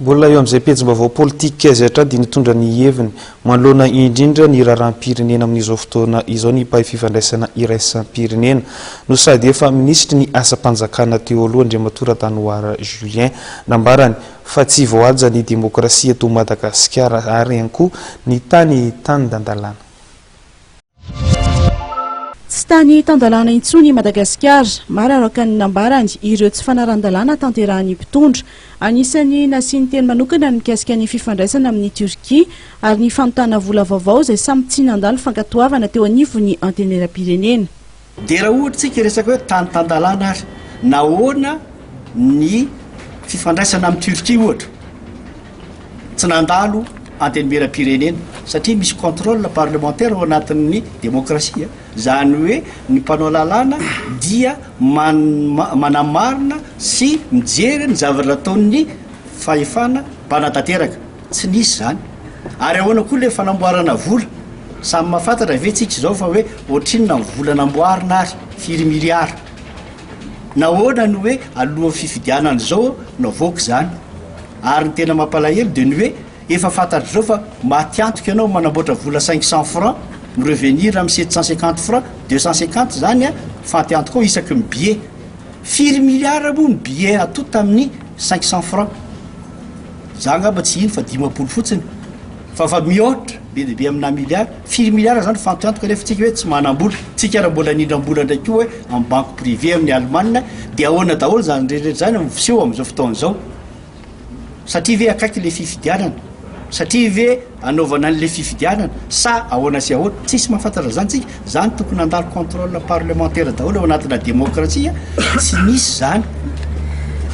Mbola eo amin'izay pejim-baovao politika izay dia nitondra ny heviny manoloana indrindra ny raharaham-pirenena amin'izao fotoana izao ny mpahay fifandraisana iraisam-pirenena no sady efa minisitry ny asa-panjakana teo aloha Andriamatora Tanoara Julien nambarany fa tsy voahaja ny demokrasia eto Madagasikara ary ihany koa ny tany dandalana. Tsy tany tandalana intsony Madagasikara, mararaka ny nambarany ireo tsy fanaran-dalàna tanterahany mpitondra. Anisany nasiany teny manokana mikasika ny fifandraisana amin'ny Turkia ary ny fanontana vola vaovao izay samy tsy nandalo fankatoavana teo anivon'ny anteneram-pirenena. Dia raha ohatra tsika resaka hoe tany tandalana ary nahoana ny fifandraisana amin'ny Turkia ohatra tsy nandalo anteneram-pirenena satria misy contrôle parlementaire ao anatin'ny demokrasia. Zany hoe ny mpanao lalàna dia manamarina sy mijery ny zavatra ataon'ny fahefana mpanatanteraka. Tsy nisy zany. Ary ahoana koa le fanamboarana vola samy mahafantatra ve tsika izao fa hoe ohatrinona ny vola namboarina ary 4 miliara. Nahoana ny hoe alohan'ny fifidianana izao navoaka zany. Ary ny tena mampalahelo dia ny hoe efa fantatra izao fa matiantoka ianao manamboatra vola 500 francs no revenir amin'ny 750 francs 250 zany a fantiantoka ao isaky ny billet 4 miliara moa ny billet atota amin'ny 500 francs za ngamba tsy ino fa 10 fotsiny fa mihoatra be dia be amina miliara 4 miliara zany fantiantoka nefa tsika hoe tsy manam-bola tsika raha mbola nindram-bola ndraiky hoe amin'ny banque privé amin'ny Allemagne dia ahoana daholo zany rehetrarehetra zany miseho amin'izao fotoana izao satria ve akaiky le fifidianana satria ve anaovana an'le fifidianana sa ahoana sy ahoana tsisy mahafantatra zany tsika zany tokony handalo contrôle parlementaire daholo ao anatina demokrasia tsy misy zany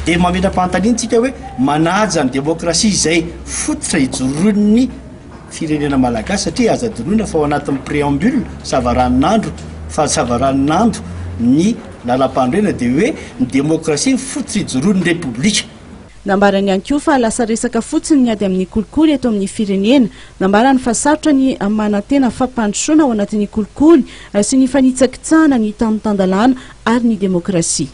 dia mamena-panontaniana tsika hoe manaja ny demokrasia izay fototra hijoroan'ny firenena malagasy satria aza dinoina fa ao anatin'ny préambule savaranonandro fa savaranonandro ny lalam-pandroena dia hoe ny demokrasia fototra hijoroan'ny repoblika. Nambarany ihany koa fa lasa resaka fotsiny ny ady amin'ny kolikoly eto amin'ny firenena. Nambarany fa sarotra ny manantena fampandrosoana ao anatin'ny kolikoly sy ny fanitsakitsahana ny tany tandalana ary ny demokrasia.